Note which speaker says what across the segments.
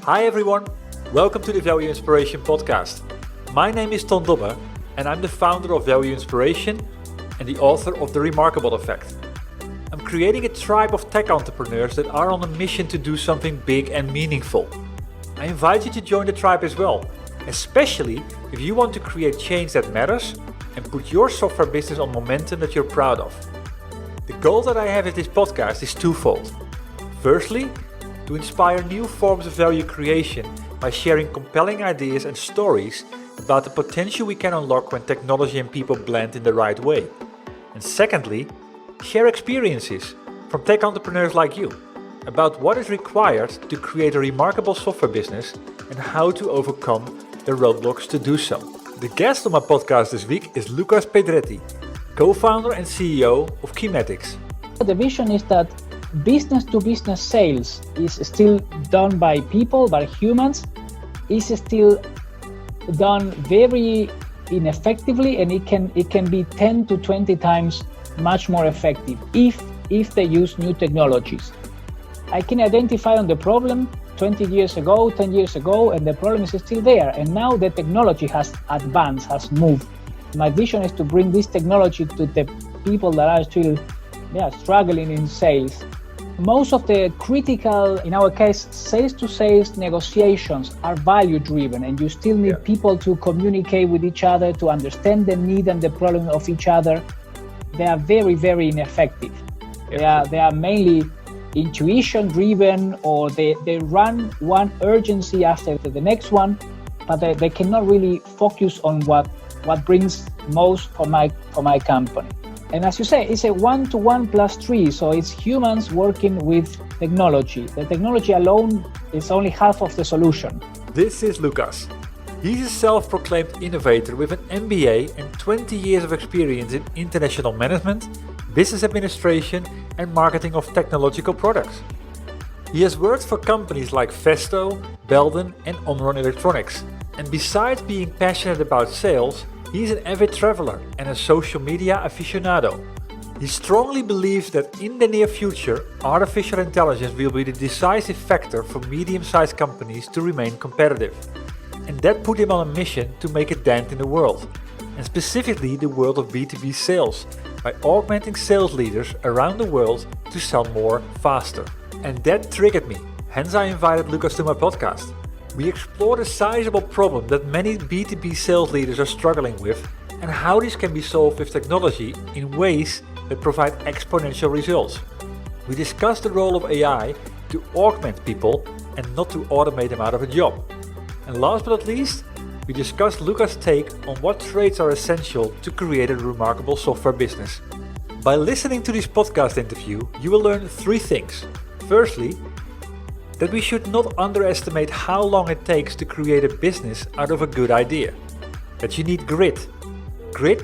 Speaker 1: Hi everyone, welcome to the Value Inspiration podcast. My name is Ton Dobbe and I'm the founder of Value Inspiration and the author of The Remarkable Effect. I'm creating a tribe of tech entrepreneurs that are on a mission to do something big and meaningful. I invite you to join the tribe as well, especially if you want to create change that matters and put your software business on momentum that you're proud of. The goal that I have with this podcast is twofold. Firstly, to inspire new forms of value creation by sharing compelling ideas and stories about the potential we can unlock when technology and people blend in the right way. And secondly, share experiences from tech entrepreneurs like you about what is required to create a remarkable software business and how to overcome the roadblocks to do so. The guest on my podcast this week is Lucas Pedretti, co-founder and CEO of Qymatix.
Speaker 2: The vision is that business-to-business sales is still done by people, by humans, is still done very ineffectively, and it can be 10 to 20 times much more effective if they use new technologies. I can identify on the problem 20 years ago, 10 years ago, and the problem is still there. And now the technology has advanced, has moved. My vision is to bring this technology to the people that are still struggling in sales. Most of the critical, in our case, sales-to-sales negotiations are value-driven, and you still need people to communicate with each other, to understand the need and the problem of each other. They are very, very ineffective. They are mainly intuition-driven, or they run one urgency after the next one, but they cannot really focus on what brings most for my company. And as you say, it's a 1-to-1 plus 3, so it's humans working with technology. The technology alone is only half of the solution.
Speaker 1: This is Lucas. He's a self-proclaimed innovator with an MBA and 20 years of experience in international management, business administration and marketing of technological products. He has worked for companies like Festo, Belden and Omron Electronics. And besides being passionate about sales, he's an avid traveler and a social media aficionado. He strongly believes that in the near future, artificial intelligence will be the decisive factor for medium-sized companies to remain competitive. And that put him on a mission to make a dent in the world, and specifically the world of B2B sales, by augmenting sales leaders around the world to sell more faster. And that triggered me, hence I invited Lucas to my podcast. We explored a sizable problem that many B2B sales leaders are struggling with and how this can be solved with technology in ways that provide exponential results. We discussed the role of AI to augment people and not to automate them out of a job. And last but not least, we discussed Lucas' take on what traits are essential to create a remarkable software business. By listening to this podcast interview, you will learn 3 things. Firstly, that we should not underestimate how long it takes to create a business out of a good idea. That you need grit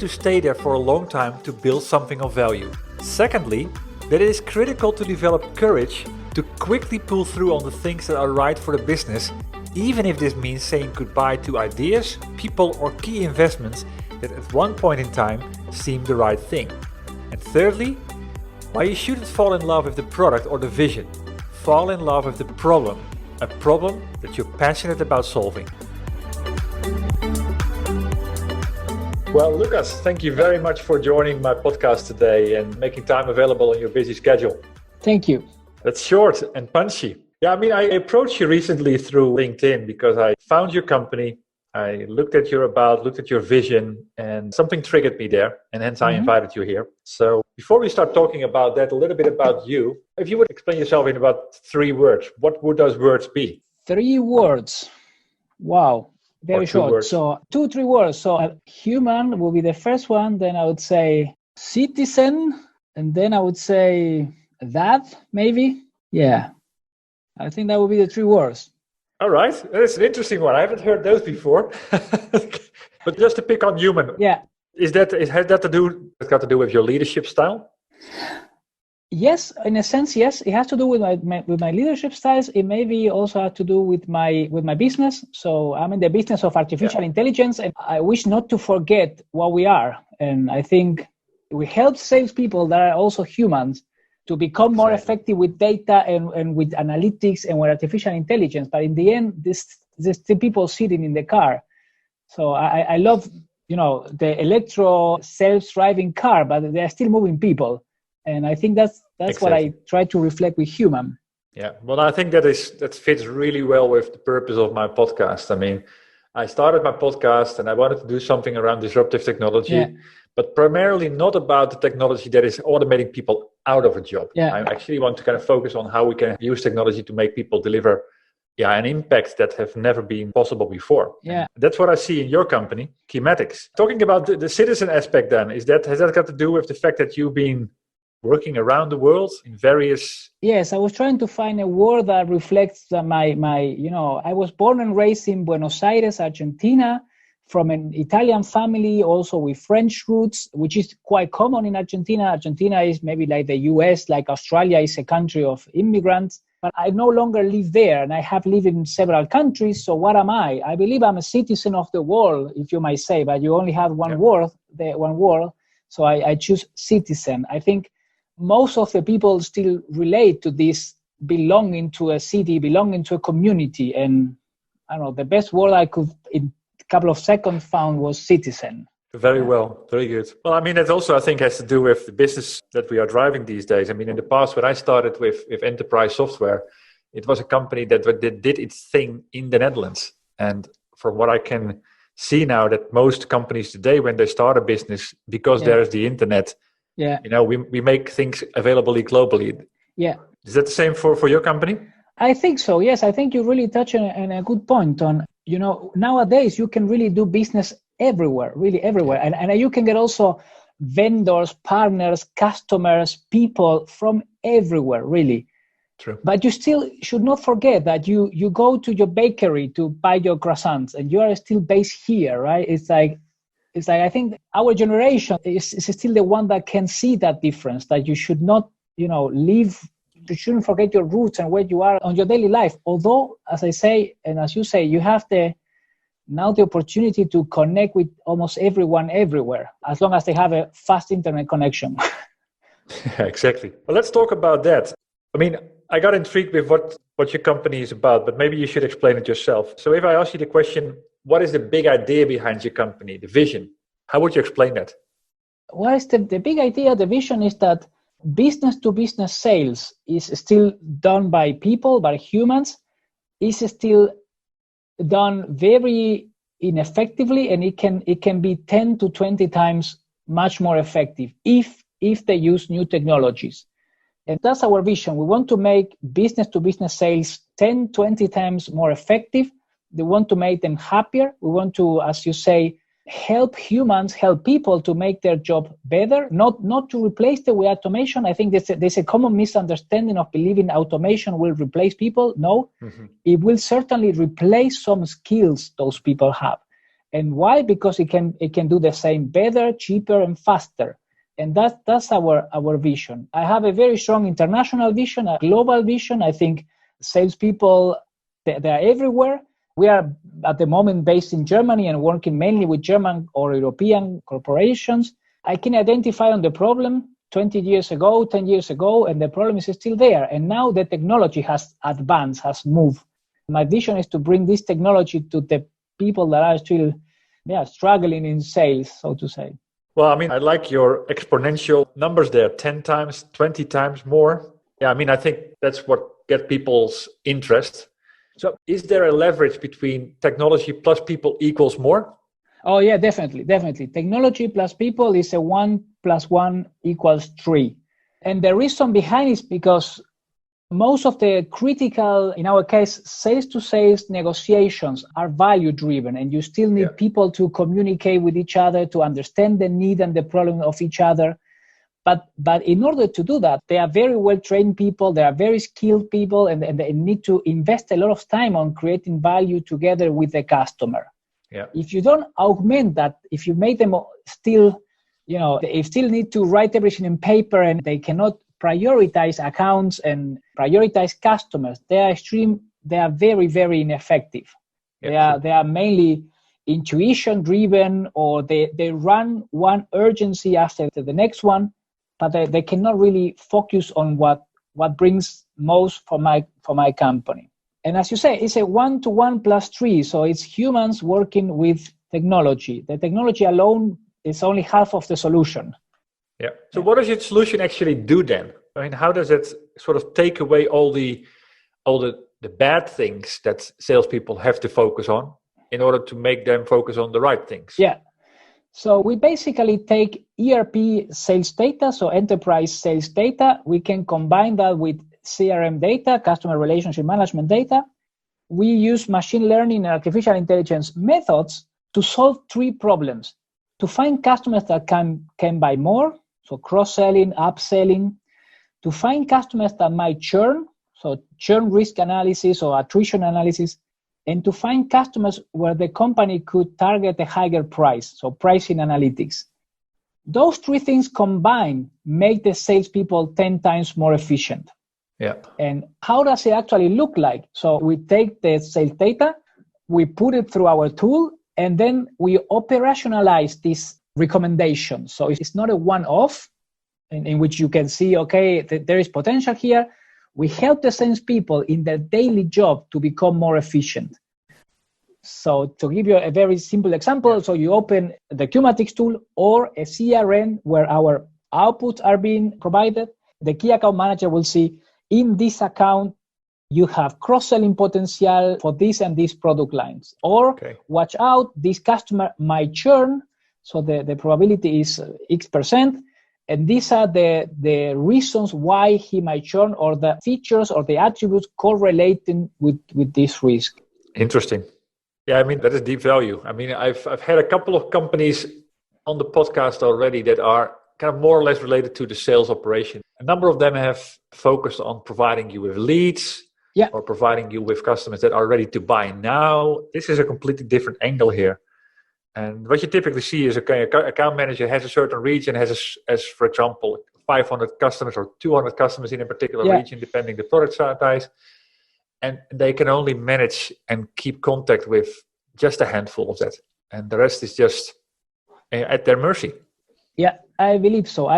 Speaker 1: to stay there for a long time to build something of value. Secondly, that it is critical to develop courage to quickly pull through on the things that are right for the business, even if this means saying goodbye to ideas, people or key investments that at one point in time seemed the right thing. And thirdly, why you shouldn't fall in love with the product or the vision. Fall in love with the problem, a problem that you're passionate about solving. Well, Lucas, thank you very much for joining my podcast today and making time available on your busy schedule.
Speaker 2: Thank you.
Speaker 1: That's short and punchy. I approached you recently through LinkedIn because I found your company. I looked at your vision, and something triggered me there, and hence I invited you here. So before we start talking about that, a little bit about you, if you would explain yourself in about 3 words, what would those words be?
Speaker 2: 3 words. Wow, very short. Words. So 2-3 words. So human will be the first one, then I would say citizen, and then I would say that, maybe. Yeah, I think that would be the 3 words.
Speaker 1: All right, that's an interesting one. I haven't heard those before. But just to pick on human, has that to do with your leadership style?
Speaker 2: Yes, in a sense, yes. It has to do with my leadership styles. It maybe also has to do with my business. So I'm in the business of artificial intelligence, and I wish not to forget what we are. And I think we help salespeople that are also humans to become more effective with data and with analytics and with artificial intelligence. But in the end, there's still people sitting in the car. So I love, the electro self-driving car, but they're still moving people. And I think that's what I try to reflect with human.
Speaker 1: Yeah, well, I think that fits really well with the purpose of my podcast. I mean, I started my podcast and I wanted to do something around disruptive technology, but primarily not about the technology that is automating people out of a job. I actually want to kind of focus on how we can use technology to make people deliver an impact that have never been possible before. And that's what I see in your company, Qymatix. Talking about the citizen aspect then, has that got to do with the fact that you've been working around the world in various...
Speaker 2: Yes, I was trying to find a word that reflects my I was born and raised in Buenos Aires, Argentina, from an Italian family, also with French roots, which is quite common in Argentina. Argentina is maybe like the US, like Australia is a country of immigrants. But I no longer live there, and I have lived in several countries. So what am I? I believe I'm a citizen of the world, if you might say, but you only have one word, So I choose citizen. I think most of the people still relate to this belonging to a city, belonging to a community. And I don't know, the best word I could in a couple of seconds found was citizen.
Speaker 1: Very well. Very good. Well, I mean, that also, I think, has to do with the business that we are driving these days. I mean, in the past, when I started with enterprise software, it was a company that did its thing in the Netherlands. And from what I can see now, that most companies today, when they start a business, because there's the internet, we make things available globally. Yeah. Is that the same for your company?
Speaker 2: I think so, yes. I think you really touch on a good point on, nowadays you can really do business everywhere, really everywhere. And you can get also vendors, partners, customers, people from everywhere, really.
Speaker 1: True.
Speaker 2: But you still should not forget that you go to your bakery to buy your croissants and you are still based here, right? It's like I think our generation is still the one that can see that difference, that you should not, you shouldn't forget your roots and where you are on your daily life. Although, as I say, and as you say, you have now the opportunity to connect with almost everyone everywhere, as long as they have a fast internet connection.
Speaker 1: Exactly. Well, let's talk about that. I mean, I got intrigued with what your company is about, but maybe you should explain it yourself. So if I ask you the question, what is the big idea behind your company, the vision? How would you explain that?
Speaker 2: Well, the big idea, the vision is that business-to-business sales is still done by people, by humans, is still done very ineffectively, and it can be 10 to 20 times much more effective if they use new technologies. And that's our vision. We want to make business-to-business sales 10, 20 times more effective. We want to make them happier. We want to, as you say, help people to make their job better, not to replace them with automation. I think there's a common misunderstanding of believing automation will replace people. No, It will certainly replace some skills those people have. And why? Because it can do the same better, cheaper, and faster. And that's our vision. I have a very strong international vision, a global vision. I think salespeople, they're everywhere. We are at the moment based in Germany and working mainly with German or European corporations. I can identify on the problem 20 years ago, 10 years ago, and the problem is still there. And now the technology has advanced, has moved. My vision is to bring this technology to the people that are still struggling in sales, so to say.
Speaker 1: Well, I mean, I like your exponential numbers there, 10 times, 20 times more. Yeah, I mean, I think that's what gets people's interest. So is there a leverage between technology plus people equals more?
Speaker 2: Oh, yeah, definitely. Technology plus people is a 1 + 1 = 3. And the reason behind is because most of the critical, in our case, sales-to-sales negotiations are value-driven, and you still need people to communicate with each other, to understand the need and the problem of each other. But in order to do that, they are very well-trained people, they are very skilled people, and they need to invest a lot of time on creating value together with the customer.
Speaker 1: Yeah.
Speaker 2: If you don't augment that, if you make them still, they still need to write everything in paper and they cannot prioritize accounts and prioritize customers, they are very, very ineffective. Yeah, they are mainly intuition driven, or they run one urgency after the next one, but they cannot really focus on what brings most for my company. And as you say, it's a 1-to-1 plus 3. So it's humans working with technology. The technology alone is only half of the solution.
Speaker 1: Yeah. So what does your solution actually do then? I mean, how does it sort of take away all the bad things that salespeople have to focus on in order to make them focus on the right things?
Speaker 2: Yeah. So we basically take ERP sales data, so enterprise sales data. We can combine that with CRM data, customer relationship management data. We use machine learning and artificial intelligence methods to solve 3 problems. To find customers that can buy more, so cross-selling, upselling. To find customers that might churn, so churn risk analysis or attrition analysis. And to find customers where the company could target a higher price, so pricing analytics. Those 3 things combined make the salespeople 10 times more efficient.
Speaker 1: Yeah.
Speaker 2: And how does it actually look like? So we take the sales data, we put it through our tool, and then we operationalize this recommendation. So it's not a one-off in which you can see, okay, there is potential here. We help the salespeople in their daily job to become more efficient. So to give you a very simple example, so you open the Qymatix tool or a CRM where our outputs are being provided. The key account manager will see, in this account, you have cross-selling potential for this and these product lines. Or watch out, this customer might churn, so the probability is X%. And these are the reasons why he might churn, or the features or the attributes correlating with this risk.
Speaker 1: Interesting. Yeah, I mean, that is deep value. I mean, I've had a couple of companies on the podcast already that are kind of more or less related to the sales operation. A number of them have focused on providing you with leads or providing you with customers that are ready to buy now. This is a completely different angle here. And what you typically see is, okay, an account manager has a certain region, has, for example, 500 customers or 200 customers in a particular region, depending the product size. And they can only manage and keep contact with just a handful of that. And the rest is just at their mercy. Yeah,
Speaker 2: I believe so.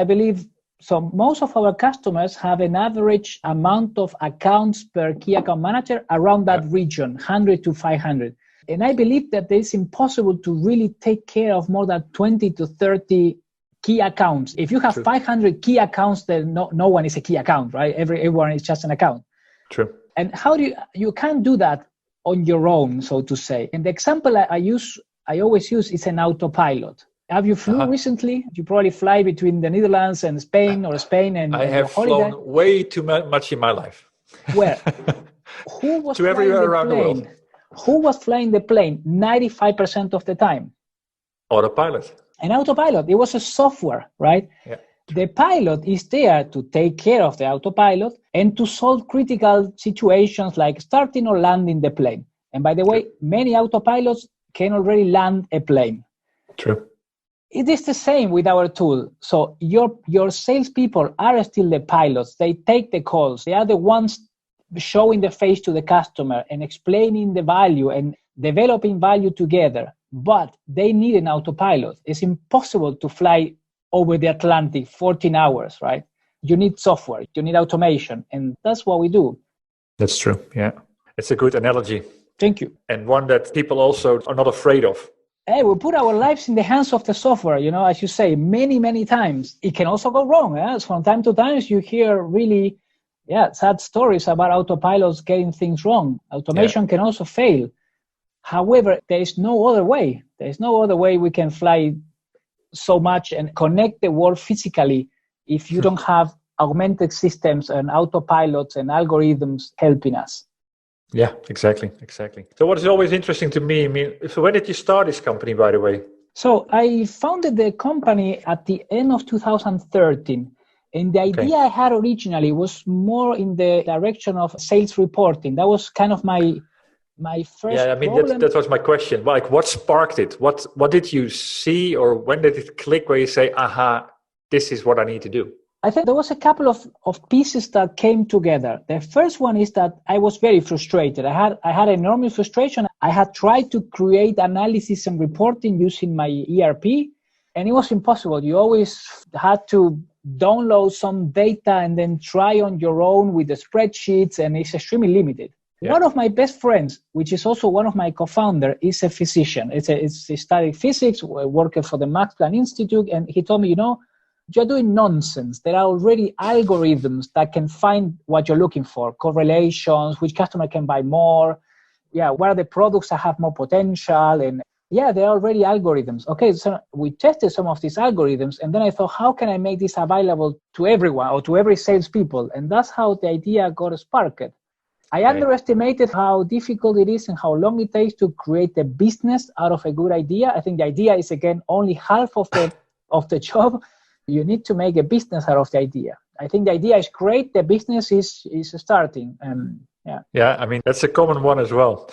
Speaker 2: So most of our customers have an average amount of accounts per key account manager around that region, 100 to 500. And I believe that it's impossible to really take care of more than 20 to 30 key accounts. If you have 500 key accounts, then no one is a key account, right? Everyone is just an account.
Speaker 1: True.
Speaker 2: And how do you can't do that on your own, so to say. And the example I always use is an autopilot. Have you flew recently? You probably fly between the Netherlands and Spain, or Spain and
Speaker 1: I have flown way too much in my life.
Speaker 2: Where? Who was
Speaker 1: to everywhere around the world?
Speaker 2: Who was flying the plane 95% of the time?
Speaker 1: Autopilot.
Speaker 2: An autopilot. It was a software, right?
Speaker 1: Yeah.
Speaker 2: The pilot is there to take care of the autopilot and to solve critical situations like starting or landing the plane. And by the way, many autopilots can already land a plane.
Speaker 1: True.
Speaker 2: It is the same with our tool. So your salespeople are still the pilots. They take the calls. They are the ones showing the face to the customer and explaining the value and developing value together. But they need an autopilot. It's impossible to fly over the Atlantic 14 hours, right? You need software, you need automation, and that's what we do.
Speaker 1: That's true, yeah. It's a good analogy.
Speaker 2: Thank you.
Speaker 1: And one that people also are not afraid of.
Speaker 2: Hey, we put our lives in the hands of the software, as you say, many, many times. It can also go wrong. So from time to time, you hear really sad stories about autopilots getting things wrong. Automation can also fail. However, there is no other way. There is no other way we can fly so much and connect the world physically if you don't have augmented systems and autopilots and algorithms helping us.
Speaker 1: Yeah, exactly. So what is always interesting to me, so when did you start this company, by the way?
Speaker 2: So I founded the company at the end of 2013. And the idea I had originally was more in the direction of sales reporting. That was kind of my first problem.
Speaker 1: That was my question. Like, what sparked it? What did you see, or when did it click where you say, aha, this is what I need to do?
Speaker 2: I think there was a couple of pieces that came together. The first one is that I was very frustrated. I had enormous frustration. I had tried to create analysis and reporting using my ERP, and it was impossible. You always had to download some data and then try on your own with the spreadsheets, and it's extremely limited. Yeah. One of my best friends, which is also one of my co-founder, is a physician. He studied physics, working for the Max Planck Institute, and he told me, you're doing nonsense. There are already algorithms that can find what you're looking for, correlations, which customer can buy more, what are the products that have more potential, and there are already algorithms. Okay, so we tested some of these algorithms, and then I thought, how can I make this available to everyone or to every salespeople? And that's how the idea got sparked. I underestimated how difficult it is and how long it takes to create a business out of a good idea. I think the idea is, again, only half of the job. You need to make a business out of the idea. I think the idea is great. The business is starting.
Speaker 1: Yeah, I mean, that's a common one as well.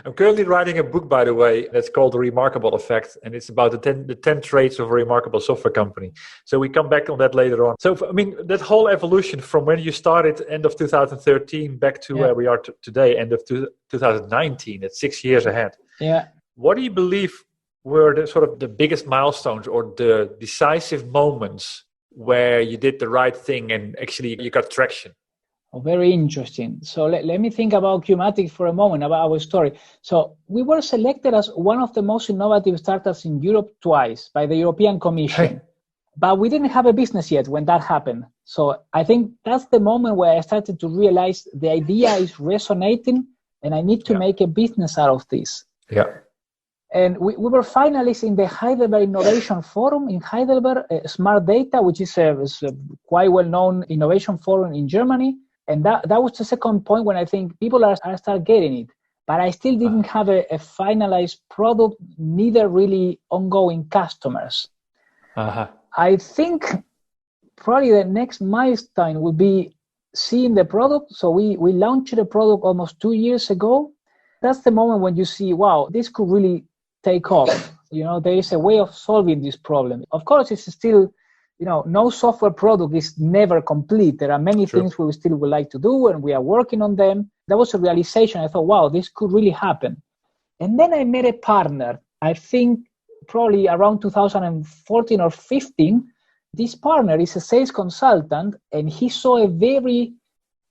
Speaker 1: I'm currently writing a book, by the way, that's called The Remarkable Effect, and it's about the 10 traits of a remarkable software company. So we come back on that later on. So, I mean, that whole evolution from when you started end of 2013 back to where we are today, end of 2019, it's 6 years ahead.
Speaker 2: Yeah.
Speaker 1: What do you believe were the sort of the biggest milestones or the decisive moments where you did the right thing and actually you got traction?
Speaker 2: Oh, very interesting. So let me think about Qymatix for a moment, about our story. So we were selected as one of the most innovative startups in Europe twice by the European Commission. But we didn't have a business yet when that happened. So I think that's the moment where I started to realize the idea is resonating and I need to make a business out of this.
Speaker 1: Yeah.
Speaker 2: And we were finalists in the Heidelberg Innovation Forum in Heidelberg, Smart Data, which is a quite well-known innovation forum in Germany. And that was the second point when I think people are start getting it. But I still didn't have a finalized product, neither really ongoing customers. I think probably the next milestone will be seeing the product. So we launched the product almost 2 years ago. That's the moment when you see, wow, this could really take off. There is a way of solving this problem. Of course, it's still, no software product is never complete. There are many things we still would like to do, and we are working on them. That was a realization. I thought, wow, this could really happen. And then I met a partner, I think probably around 2014 or 15. This partner is a sales consultant, and he saw a very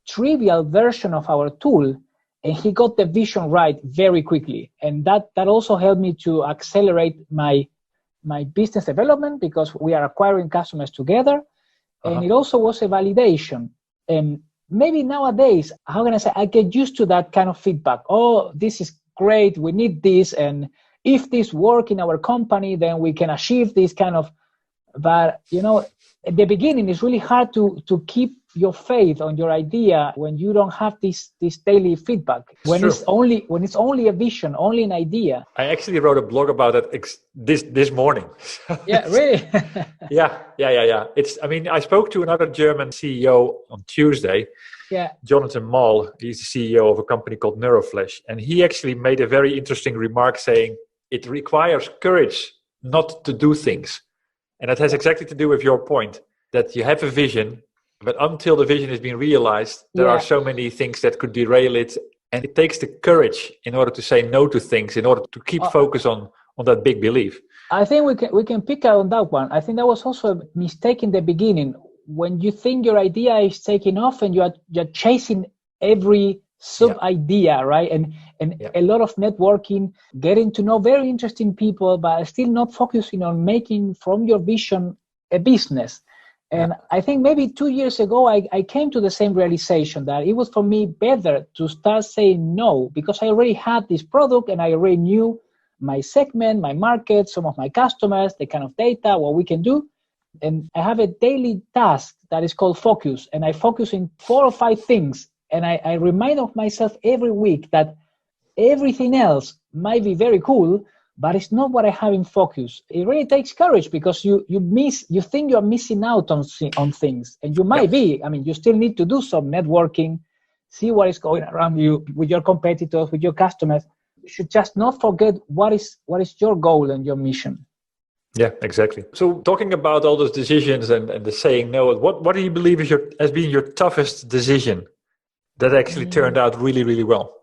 Speaker 2: trivial version of our tool, and he got the vision right very quickly. And that also helped me to accelerate my business development, because we are acquiring customers together. And it also was a validation. And maybe nowadays, how can I say, I get used to that kind of feedback. Oh, this is great, we need this, and if this work in our company, then we can achieve this kind of. But at the beginning, it's really hard to keep your faith on your idea when you don't have this daily feedback. It's only a vision, only an idea.
Speaker 1: I actually wrote a blog about it this morning.
Speaker 2: Yeah, really?
Speaker 1: Yeah. I spoke to another German CEO on Tuesday.
Speaker 2: Yeah.
Speaker 1: Jonathan Mall. He's the CEO of a company called Neuroflash, and he actually made a very interesting remark saying it requires courage not to do things. And that has exactly to do with your point, that you have a vision, but until the vision has been realized, there are so many things that could derail it. And it takes the courage in order to say no to things, in order to keep focus on that big belief.
Speaker 2: I think we can pick out on that one. I think that was also a mistake in the beginning. When you think your idea is taking off and you're chasing every sub-idea, right? And a lot of networking, getting to know very interesting people, but still not focusing on making from your vision a business. And I think maybe 2 years ago, I came to the same realization that it was for me better to start saying no, because I already had this product and I already knew my segment, my market, some of my customers, the kind of data, what we can do. And I have a daily task that is called focus. And I focus in 4 or 5 things. And I remind of myself every week that everything else might be very cool, but it's not what I have in focus. It really takes courage, because you think you're missing out on things, and you might be. I mean, you still need to do some networking, see what is going around you with your competitors, with your customers. You should just not forget what is your goal and your mission.
Speaker 1: Yeah, exactly. So talking about all those decisions and the saying no, what do you believe has been your toughest decision that actually turned out really, really well?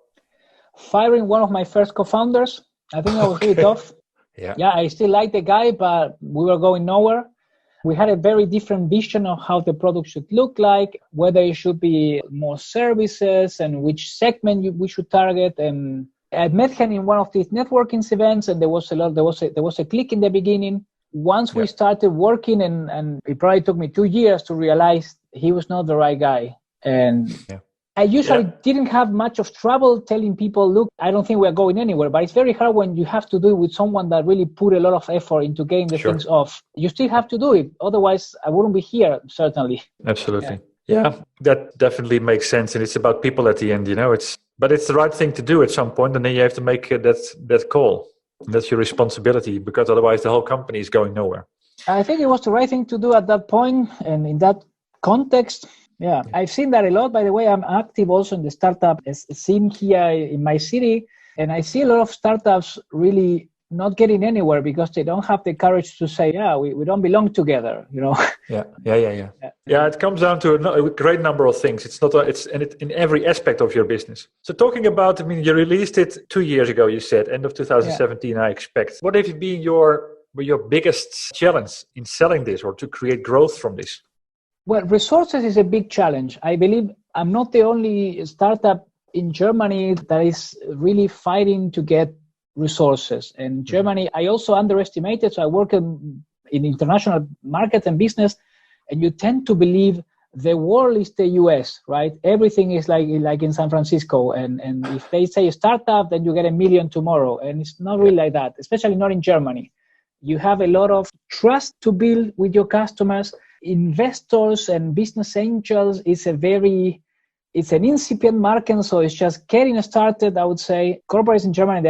Speaker 2: Firing one of my first co-founders. I think that was really tough.
Speaker 1: Yeah,
Speaker 2: I still like the guy, but we were going nowhere. We had a very different vision of how the product should look like, whether it should be more services and which segment we should target. And I met him in one of these networking events, and there was a click in the beginning. Once we started working, and it probably took me 2 years to realize he was not the right guy. And I usually didn't have much of trouble telling people, look, I don't think we're going anywhere. But it's very hard when you have to do it with someone that really put a lot of effort into getting the things off. You still have to do it. Otherwise, I wouldn't be here, certainly.
Speaker 1: Absolutely. Yeah, that definitely makes sense. And it's about people at the end, but it's the right thing to do at some point. And then you have to make that call. And that's your responsibility, because otherwise the whole company is going nowhere.
Speaker 2: I think it was the right thing to do at that point. And in that context, I've seen that a lot. By the way, I'm active also in the startup scene here in my city. And I see a lot of startups really not getting anywhere because they don't have the courage to say, we don't belong together, Yeah, it comes down to a great number of things. It's in every aspect of your business. So talking about, you released it 2 years ago, you said, end of 2017, I expect. What have been your biggest challenge in selling this or to create growth from this? Well, resources is a big challenge. I believe I'm not the only startup in Germany that is really fighting to get resources. And Germany, I also underestimated. So I work in international market and business, and you tend to believe the world is the US, right? Everything is like in San Francisco. And if they say startup, then you get 1 million tomorrow. And it's not really like that, especially not in Germany. You have a lot of trust to build with your customers. Investors and business angels it's an incipient market, so it's just getting started. I would say corporates in Germany,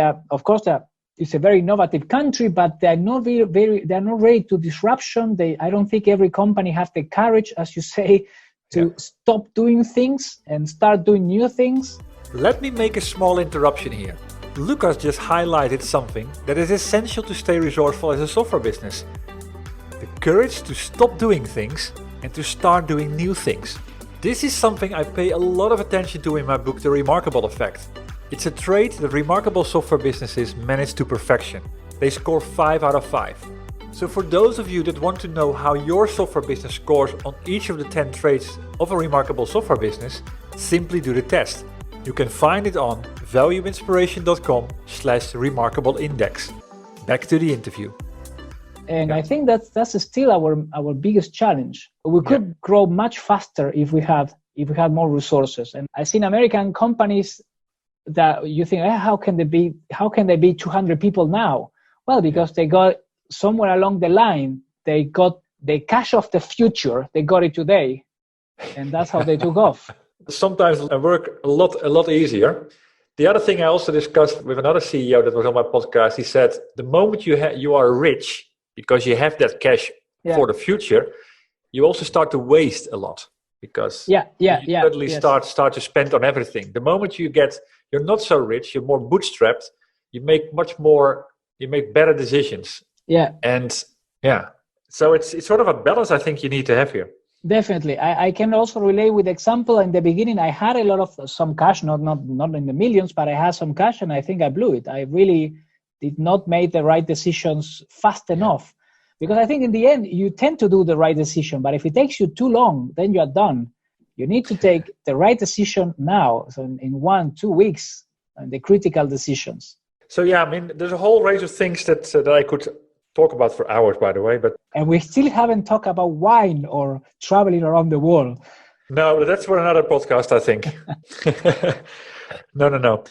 Speaker 2: it's a very innovative country, but they're not they're not ready to disruption. I don't think every company has the courage, as you say, to stop doing things and start doing new things.
Speaker 1: Let me make a small interruption here. Lucas just highlighted something that is essential to stay resourceful as a software business. The courage to stop doing things and to start doing new things. This is something I pay a lot of attention to in my book, The Remarkable Effect. It's a trait that remarkable software businesses manage to perfection. They score 5 out of 5. So for those of you that want to know how your software business scores on each of the 10 traits of a remarkable software business, simply do the test. You can find it on valueinspiration.com/remarkableindex. Back to the interview.
Speaker 2: And I think that's still our biggest challenge. We could grow much faster if we had more resources. And I've seen American companies that you think, how can they be 200 people now? Well, because they got somewhere along the line, they got the cash of the future. They got it today, and that's how they took off.
Speaker 1: Sometimes I work a lot easier. The other thing I also discussed with another CEO that was on my podcast, he said, the moment you are rich, because you have that cash for the future, you also start to waste a lot because you suddenly start to spend on everything. The moment you're not so rich, you're more bootstrapped, you make better decisions. So it's sort of a balance I think you need to have here.
Speaker 2: Definitely. I can also relate with example. In the beginning, I had a lot of some cash, not in the millions, but I had some cash, and I think I blew it. I really did not make the right decisions fast enough, because I think in the end you tend to do the right decision, but if it takes you too long, then you are done. You need to take the right decision now, so in 1-2 weeks, and the critical decisions.
Speaker 1: So there's a whole range of things that I could talk about for hours, by the way,
Speaker 2: and we still haven't talked about wine or traveling around the world.
Speaker 1: No, that's for another podcast, I think. No.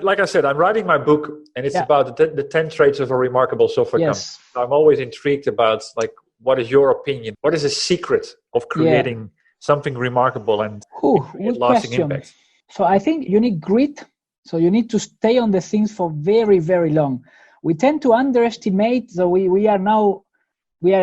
Speaker 1: Like I said, I'm writing my book, and it's about the 10 traits of a remarkable software company. I'm always intrigued about, what is your opinion? What is the secret of creating something remarkable and lasting impact?
Speaker 2: So I think you need grit. So you need to stay on the things for very, very long. We tend to underestimate. So we are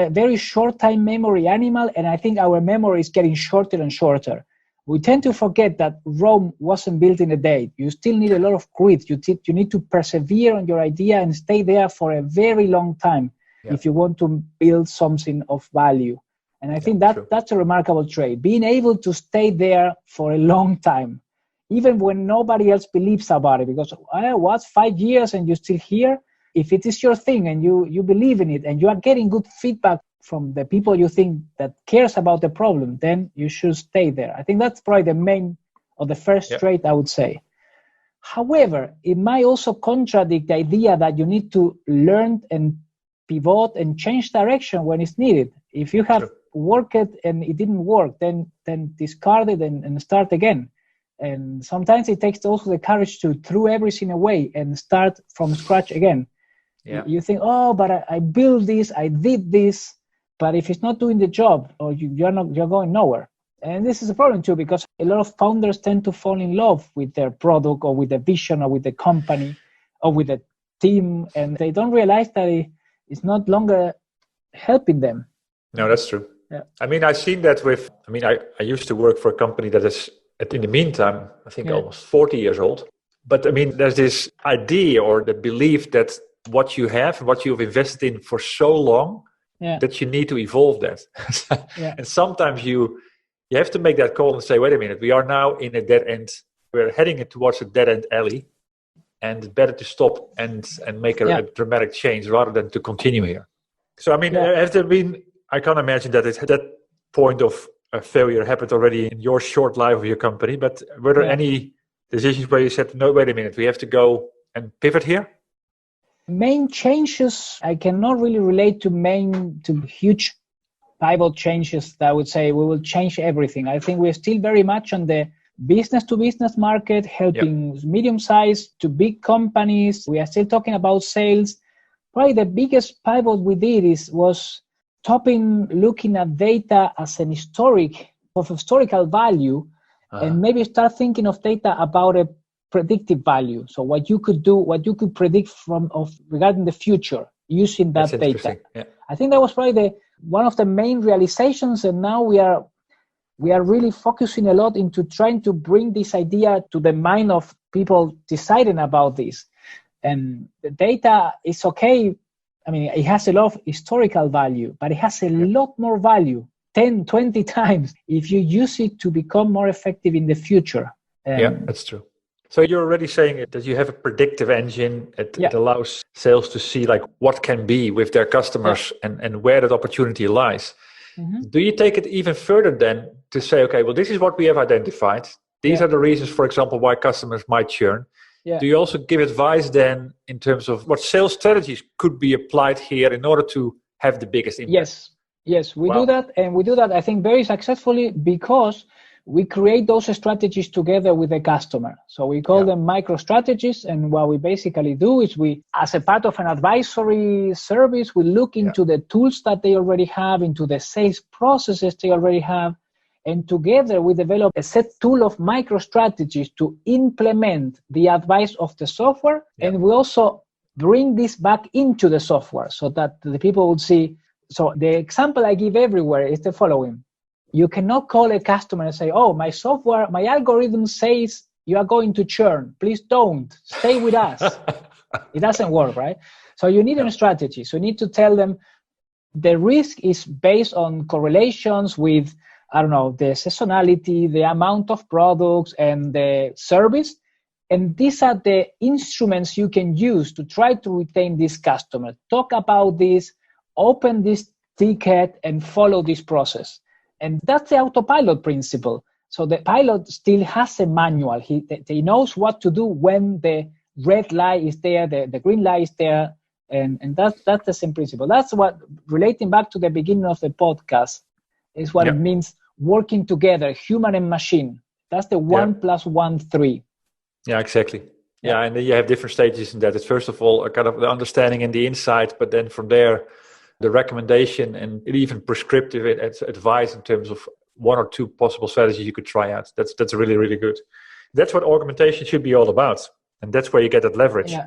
Speaker 2: a very short time memory animal, and I think our memory is getting shorter and shorter. We tend to forget that Rome wasn't built in a day. You still need a lot of grit. You need to persevere on your idea and stay there for a very long time if you want to build something of value. And I think that's a remarkable trait, being able to stay there for a long time, even when nobody else believes about it. Because, 5 years and you're still here? If it is your thing and you believe in it and you are getting good feedback from the people you think that cares about the problem, then you should stay there. I think that's probably the main or the first trait I would say. However, it might also contradict the idea that you need to learn and pivot and change direction when it's needed. If you have worked and it didn't work, then discard it and start again. And sometimes it takes also the courage to throw everything away and start from scratch again. Yeah. You think, oh, but I built this, I did this, but if it's not doing the job, or you're going nowhere. And this is a problem too, because a lot of founders tend to fall in love with their product or with the vision or with the company or with the team, and they don't realize that it's not longer helping them.
Speaker 1: No, that's true. Yeah. I mean, I've seen that I used to work for a company that is, in the meantime, I think almost 40 years old. But I mean, there's this idea or the belief that what you have, what you've invested in for so long, that you need to evolve that. And sometimes you have to make that call and say, wait a minute, we are now in a dead end. We're heading towards a dead end alley. And it's better to stop and make a dramatic change rather than to continue here. So, I mean, has there been, I can't imagine that that point of failure happened already in your short life of your company, but were there any decisions where you said, no, wait a minute, we have to go and pivot here?
Speaker 2: Main changes, I cannot really relate to huge pivot changes that I would say we will change everything. I think we're still very much on the business-to-business market, helping medium-sized to big companies. We are still talking about sales. Probably the biggest pivot we did was stopping looking at data as an historical value, and maybe start thinking of data about a predictive value. So what you could do, what you could predict regarding the future using that data. Yeah. I think that was probably one of the main realizations, and now we are really focusing a lot into trying to bring this idea to the mind of people deciding about this. And the data is okay. I mean, it has a lot of historical value, but it has a lot more value, 10, 20 times, if you use it to become more effective in the future.
Speaker 1: Yeah, that's true. So you're already saying that you have a predictive engine. It allows sales to see like what can be with their customers and where that opportunity lies. Mm-hmm. Do you take it even further then to say, okay, well, this is what we have identified. These are the reasons, for example, why customers might churn. Yeah. Do you also give advice then in terms of what sales strategies could be applied here in order to have the biggest impact?
Speaker 2: Yes, we do that. And we do that, I think, very successfully because we create those strategies together with the customer. So we call them micro strategies. And what we basically do is as a part of an advisory service, we look into the tools that they already have, into the sales processes they already have. And together we develop a set tool of micro strategies to implement the advice of the software. Yeah. And we also bring this back into the software so that the people would see. So the example I give everywhere is the following. You cannot call a customer and say, oh, my algorithm says you are going to churn. Please don't. Stay with us. It doesn't work, right? So you need a strategy. So you need to tell them the risk is based on correlations with, I don't know, the seasonality, the amount of products, and the service. And these are the instruments you can use to try to retain this customer. Talk about this, open this ticket, and follow this process. And that's the autopilot principle. So the pilot still has a manual. He knows what to do when the red light is there, the green light is there, and that's the same principle. That's what, relating back to the beginning of the podcast, is what it means working together, human and machine. That's the 1 + 1 = 3.
Speaker 1: Yeah, exactly. Yeah, and then you have different stages in that. It's first of all a kind of the understanding and the insight, but then from there, the recommendation and even prescriptive advice in terms of 1 or 2 possible strategies you could try out. That's really, really good. That's what augmentation should be all about. And that's where you get that leverage. Yeah.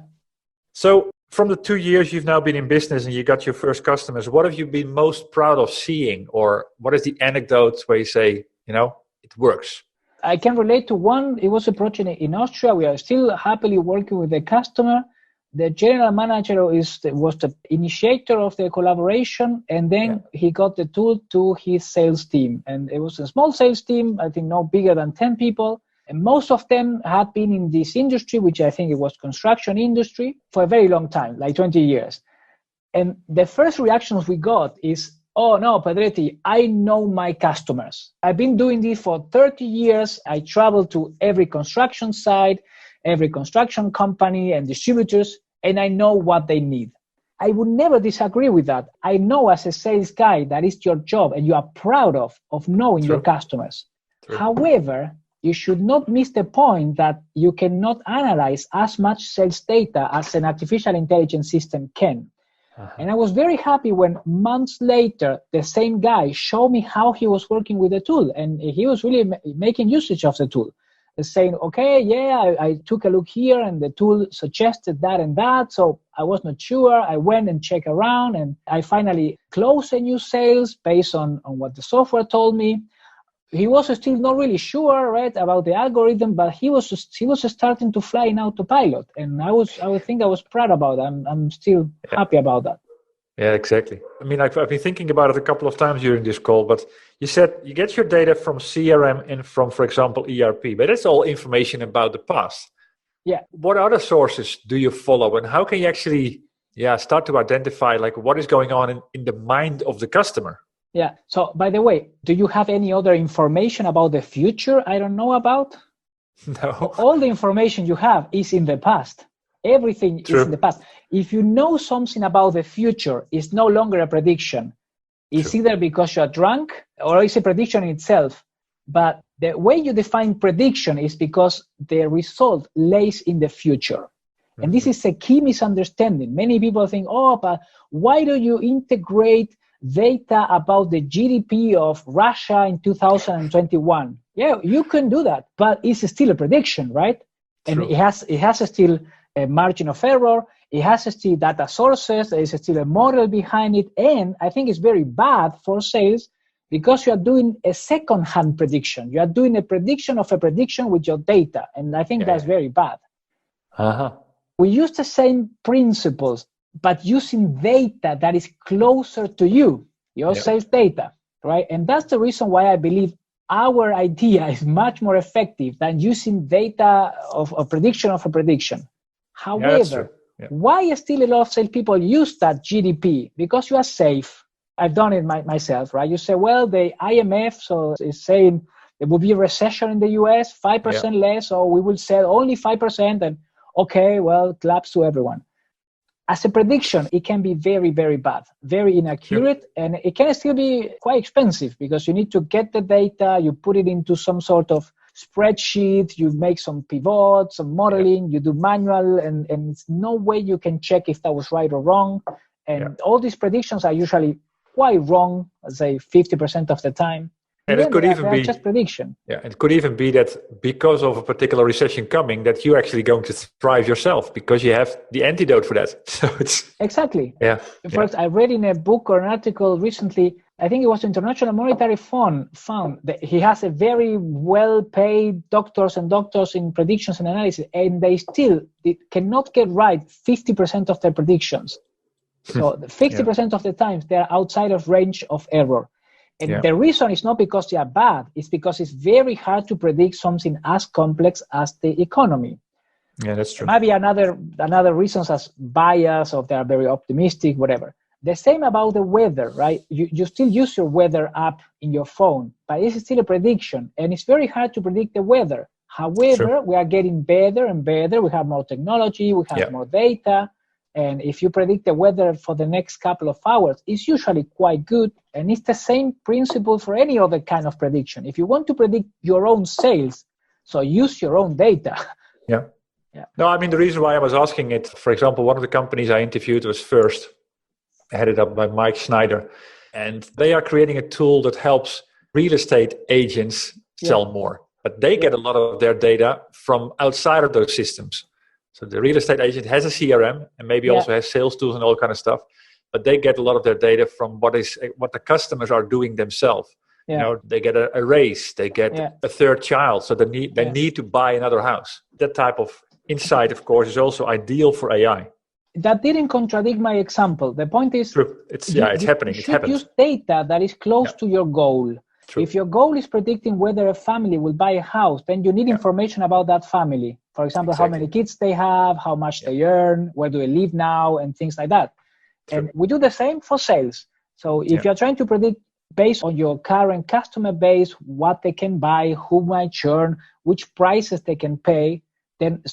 Speaker 1: So from the 2 years you've now been in business and you got your first customers, what have you been most proud of seeing? Or what is the anecdote where you say, it works?
Speaker 2: I can relate to one. It was a project in Austria. We are still happily working with the customer. The general manager was the initiator of the collaboration, and then he got the tool to his sales team. And it was a small sales team, I think no bigger than 10 people. And most of them had been in this industry, which I think it was construction industry, for a very long time, like 20 years. And the first reactions we got is, oh no, Pedretti, I know my customers. I've been doing this for 30 years. I travel to every construction site, every construction company and distributors, and I know what they need. I would never disagree with that. I know as a sales guy that is your job and you are proud of knowing
Speaker 1: True.
Speaker 2: your customers.
Speaker 1: True.
Speaker 2: However, you should not miss the point that you cannot analyze as much sales data as an artificial intelligence system can. And I was very happy when months later, the same guy showed me how he was working with the tool. And he was really making usage of the tool. Saying, okay, yeah, I took a look here and the tool suggested that and that. So I was not sure. I went and checked around and I finally closed a new sales based on what the software told me. He was still not really sure, right, about the algorithm, but he was starting to fly in autopilot. And I was proud about that. I'm still happy about that.
Speaker 1: Yeah, exactly. I mean, I've been thinking about it a couple of times during this call, but you said you get your data from CRM and from, for example, ERP, but that's all information about the past.
Speaker 2: Yeah.
Speaker 1: What other sources do you follow, and how can you actually start to identify like what is going on in the mind of the customer?
Speaker 2: Yeah. So, by the way, do you have any other information about the future I don't know about?
Speaker 1: No.
Speaker 2: All the information you have is in the past. Everything
Speaker 1: True.
Speaker 2: is in the past. If you know something about the future, it's no longer a prediction. It's either because you're drunk or it's a prediction in itself. But the way you define prediction is because the result lays in the future. Mm-hmm. And this is a key misunderstanding. Many people think, oh, but why do you integrate data about the GDP of Russia in 2021? Yeah, you can do that, but it's still a prediction, right?
Speaker 1: True.
Speaker 2: And it has still a margin of error. It has still data sources. There is still a model behind it. And I think it's very bad for sales because you are doing a second-hand prediction. You are doing a prediction of a prediction with your data. And I think that's very bad.
Speaker 1: Uh-huh.
Speaker 2: We use the same principles, but using data that is closer to you, your sales data, right? And that's the reason why I believe our idea is much more effective than using data of a prediction of a prediction. However, why still a lot of salespeople use that GDP? Because you are safe. I've done it myself, right? You say, well, the IMF is saying there will be a recession in the US, 5% less, or we will sell only 5%, and okay, well, claps to everyone. As a prediction, it can be very, very bad, very inaccurate, and it can still be quite expensive because you need to get the data, you put it into some sort of spreadsheet, you make some pivots, some modeling, you do manual, and it's no way you can check if that was right or wrong. And all these predictions are usually quite wrong, let's say 50% of the time.
Speaker 1: And it could even be
Speaker 2: just prediction.
Speaker 1: Yeah, it could even be that because of a particular recession coming, that you're actually going to thrive yourself because you have the antidote for that. So it's
Speaker 2: exactly.
Speaker 1: Yeah.
Speaker 2: First, I read in a book or an article recently. I think it was International Monetary Fund found that he has a very well-paid doctors in predictions and analysis, and they still cannot get right 50% of their predictions. So 50% of the times they are outside of range of error. And the reason is not because they are bad, it's because it's very hard to predict something as complex as the economy.
Speaker 1: Yeah, that's true.
Speaker 2: Maybe another reasons as bias, or they are very optimistic, whatever. The same about the weather, right? You still use your weather app in your phone, but it's still a prediction, and it's very hard to predict the weather. However, we are getting better and better. We have more technology, we have more data. And if you predict the weather for the next couple of hours, it's usually quite good. And it's the same principle for any other kind of prediction. If you want to predict your own sales, so use your own data.
Speaker 1: Yeah. No, I mean, the reason why I was asking it, for example, one of the companies I interviewed was First, headed up by Mike Schneider. And they are creating a tool that helps real estate agents sell more. But they get a lot of their data from outside of those systems. So the real estate agent has a CRM and maybe also has sales tools and all kind of stuff, but they get a lot of their data from what the customers are doing themselves. You know, they get a raise, they get a third child, so they need to buy another house. That type of insight, of course, is also ideal for AI.
Speaker 2: That didn't contradict my example. The point is,
Speaker 1: true. It's happening.
Speaker 2: You should use data that is close to your goal.
Speaker 1: True.
Speaker 2: If your goal is predicting whether a family will buy a house, then you need information about that family. For example, how many kids they have, how much they earn, where do they live now, and things like that. True. And we do the same for sales. So if you're trying to predict based on your current customer base, what they can buy, who might churn, which prices they can pay, then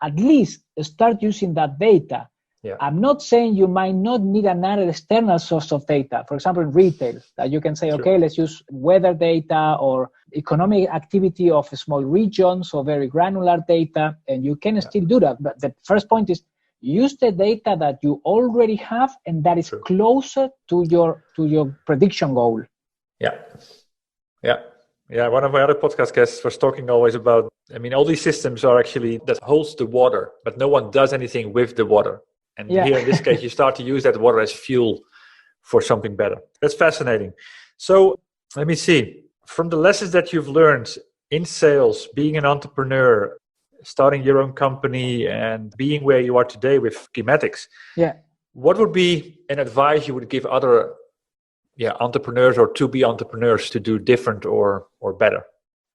Speaker 2: at least start using that data.
Speaker 1: Yeah.
Speaker 2: I'm not saying you might not need another external source of data. For example, in retail, that you can say, okay, let's use weather data or economic activity of small regions or very granular data, and you can still do that. But the first point is use the data that you already have and that is closer to your prediction goal.
Speaker 1: Yeah. One of my other podcast guests was talking always about, all these systems are actually that holds the water, but no one does anything with the water. And here in this case, you start to use that water as fuel for something better. That's fascinating. So let me see. From the lessons that you've learned in sales, being an entrepreneur, starting your own company and being where you are today with Qymatix, what would be an advice you would give other entrepreneurs or to-be entrepreneurs to do different or better?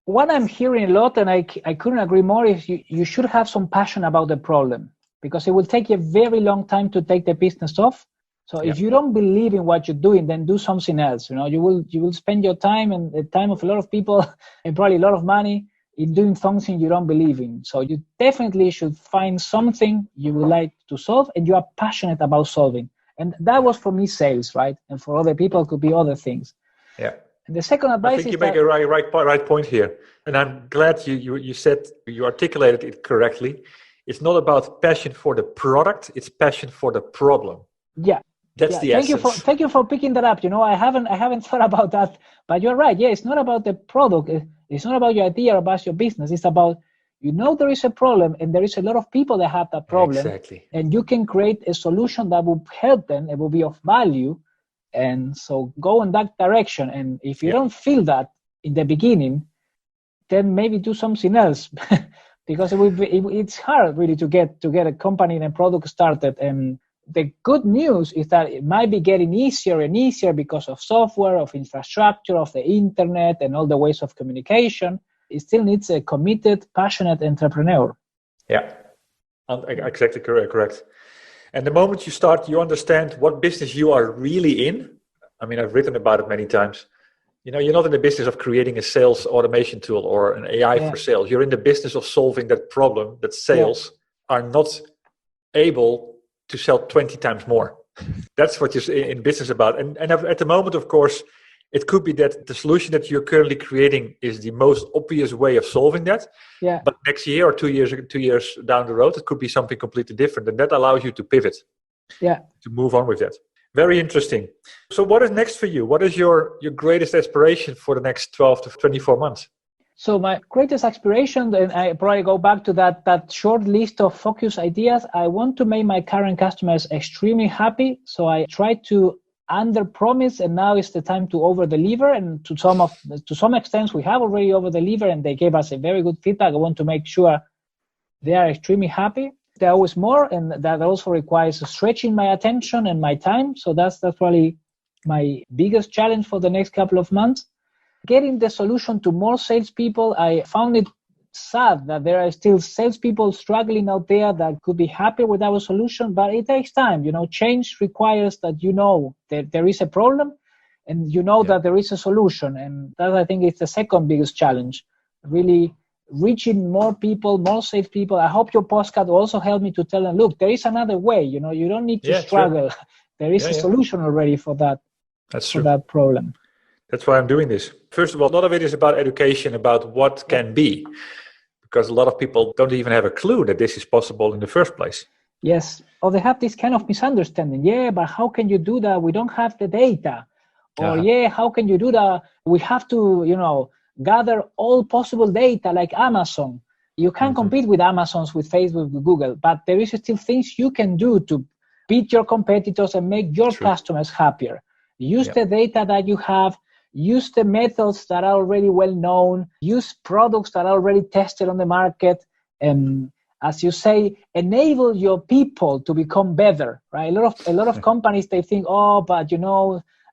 Speaker 2: What I'm hearing a lot, and I couldn't agree more, is you should have some passion about the problem, because it will take you a very long time to take the business off. So if you don't believe in what you're doing, then do something else. You will spend your time and the time of a lot of people and probably a lot of money in doing something you don't believe in. So you definitely should find something you would like to solve and you are passionate about solving. And that was for me sales, right? And for other people, it could be other things.
Speaker 1: Yeah.
Speaker 2: And the second advice
Speaker 1: I think you make a right point here. And I'm glad you said, you articulated it correctly. It's not about passion for the product, it's passion for the problem.
Speaker 2: Yeah.
Speaker 1: That's the essence.
Speaker 2: Thank you for picking that up. I haven't thought about that, but you're right. Yeah, it's not about the product. It's not about your idea or about your business. It's about, there is a problem and there is a lot of people that have that problem.
Speaker 1: Exactly.
Speaker 2: And you can create a solution that will help them. It will be of value. And so go in that direction. And if you don't feel that in the beginning, then maybe do something else. Because it's hard really to get a company and a product started. And the good news is that it might be getting easier and easier because of software, of infrastructure, of the internet, and all the ways of communication. It still needs a committed, passionate entrepreneur.
Speaker 1: Yeah, exactly correct. And the moment you start, you understand what business you are really in. I've written about it many times. You're not in the business of creating a sales automation tool or an AI for sales. You're in the business of solving that problem that sales are not able to sell 20 times more. That's what you're in business about. And at the moment, of course, it could be that the solution that you're currently creating is the most obvious way of solving that.
Speaker 2: Yeah.
Speaker 1: But next year or 2 years down the road, it could be something completely different. And that allows you to pivot.
Speaker 2: Yeah.
Speaker 1: To move on with that. Very interesting. So what is next for you? What is your greatest aspiration for the next 12 to 24 months?
Speaker 2: So my greatest aspiration, and I probably go back to that short list of focus ideas, I want to make my current customers extremely happy. So I try to under-promise, and now is the time to over-deliver. And to some extent, we have already over-delivered, and they gave us a very good feedback. I want to make sure they are extremely happy. There always more, and that also requires stretching my attention and my time. So that's probably my biggest challenge for the next couple of months. Getting the solution to more salespeople, I found it sad that there are still salespeople struggling out there that could be happy with our solution, but it takes time. Change requires that that there is a problem and that there is a solution. And that, I think, is the second biggest challenge, really reaching more people, more salespeople. I hope your podcast will also help me to tell them, look, there is another way. You don't need to struggle. True. There is a solution already for that.
Speaker 1: That's true.
Speaker 2: For that problem.
Speaker 1: That's why I'm doing this. First of all, a lot of it is about education, about what can be, because a lot of people don't even have a clue that this is possible in the first place.
Speaker 2: Yes. Or they have this kind of misunderstanding. Yeah, but how can you do that? We don't have the data. Or how can you do that? We have to, gather all possible data like Amazon. You can't compete with Amazons, with Facebook, with Google, but there is still things you can do to beat your competitors and make your customers happier. Use the data that you have. Use the methods that are already well known. Use products that are already tested on the market. And as you say, enable your people to become better, right? A lot of companies, they think, but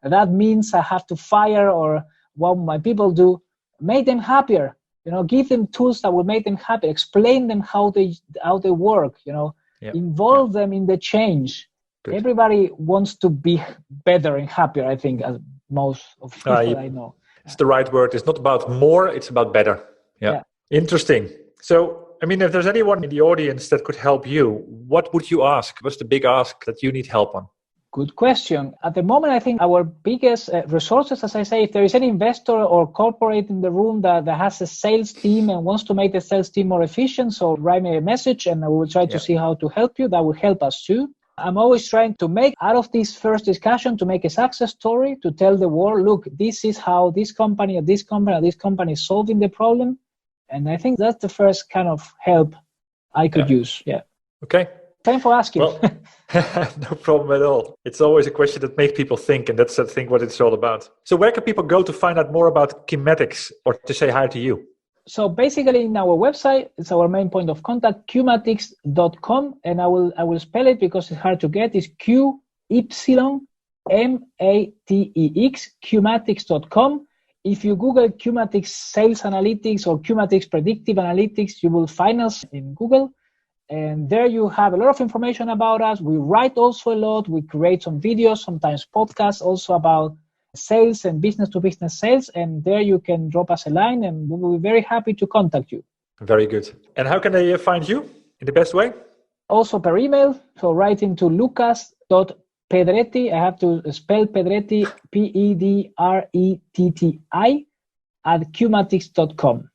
Speaker 2: that means I have to fire, or what my people do. Make them happier. Give them tools that will make them happy. Explain them how they work. Involve them in the change. Everybody wants to be better and happier, I think, as most of people I know.
Speaker 1: It's the right word. It's not about more, it's about better. Yeah. Interesting. So, I mean, if there's anyone in the audience that could help you, what would you ask? What's the big ask that you need help on?
Speaker 2: Good question. At the moment, I think our biggest resources, as I say, if there is any investor or corporate in the room that has a sales team and wants to make the sales team more efficient, so write me a message and I will try to see how to help you. That will help us too. I'm always trying to make out of this first discussion to make a success story, to tell the world, look, this is how this company or this company or this company is solving the problem. And I think that's the first kind of help I could use. Yeah.
Speaker 1: Okay.
Speaker 2: Thanks for asking.
Speaker 1: Well, no problem at all. It's always a question that makes people think, and that's I think what it's all about. So where can people go to find out more about Qymatix or to say hi to you?
Speaker 2: So basically in our website, it's our main point of contact, qymatix.com, and I will spell it because it's hard to get. It's QYMATEX, qymatix.com. If you Google Qymatix Sales Analytics or Qymatix Predictive Analytics, you will find us in Google. And there you have a lot of information about us. We write also a lot. We create some videos, sometimes podcasts also about sales and business-to-business sales. And there you can drop us a line and we will be very happy to contact you.
Speaker 1: Very good. And how can they find you in the best way?
Speaker 2: Also per email. So write into lucas.pedretti. I have to spell Pedretti, Pedretti, @qymatix.com.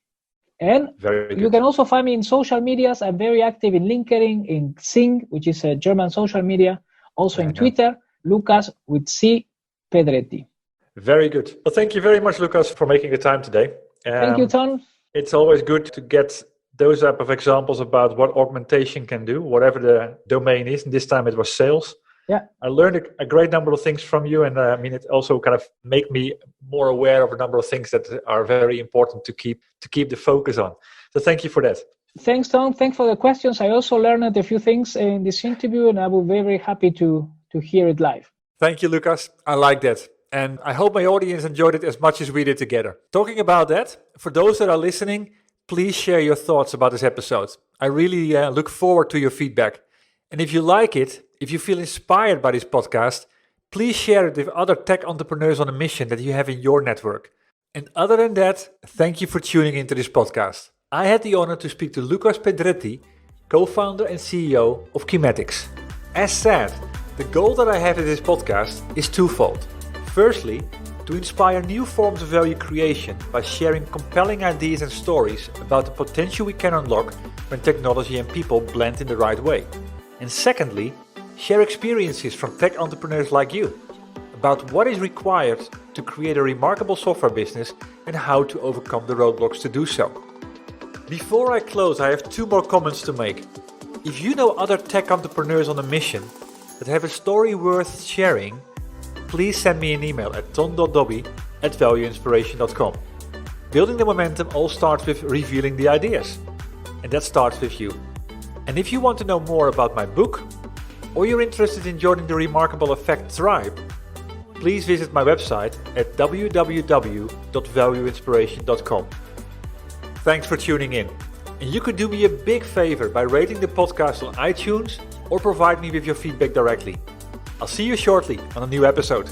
Speaker 2: And you can also find me in social medias. I'm very active in LinkedIn, in Xing, which is a German social media. Also in Twitter, Lucas with C. Pedretti.
Speaker 1: Very good. Well, thank you very much, Lucas, for making the time today.
Speaker 2: Thank you, Ton.
Speaker 1: It's always good to get those type of examples about what augmentation can do, whatever the domain is. And this time it was sales.
Speaker 2: Yeah,
Speaker 1: I learned a great number of things from you, and I mean, it also kind of make me more aware of a number of things that are very important to keep the focus on. So thank you for that.
Speaker 2: Thanks, Tom. Thanks for the questions. I also learned a few things in this interview, and I will be very happy to hear it live.
Speaker 1: Thank you, Lucas. I like that. And I hope my audience enjoyed it as much as we did together. Talking about that, for those that are listening, please share your thoughts about this episode. I really look forward to your feedback. And if you like it, if you feel inspired by this podcast, please share it with other tech entrepreneurs on a mission that you have in your network. And other than that, thank you for tuning into this podcast. I had the honor to speak to Lucas Pedretti, co-founder and CEO of Qymatix. As said, the goal that I have with this podcast is twofold. Firstly, to inspire new forms of value creation by sharing compelling ideas and stories about the potential we can unlock when technology and people blend in the right way. And secondly, share experiences from tech entrepreneurs like you about what is required to create a remarkable software business and how to overcome the roadblocks to do so. Before I close, I have two more comments to make. If you know other tech entrepreneurs on a mission that have a story worth sharing, please send me an email at ton.dobby@valueinspiration.com. Building the momentum all starts with revealing the ideas. And that starts with you. And if you want to know more about my book, or you're interested in joining the Remarkable Effect tribe, please visit my website at www.valueinspiration.com. Thanks for tuning in. And you could do me a big favor by rating the podcast on iTunes or provide me with your feedback directly. I'll see you shortly on a new episode.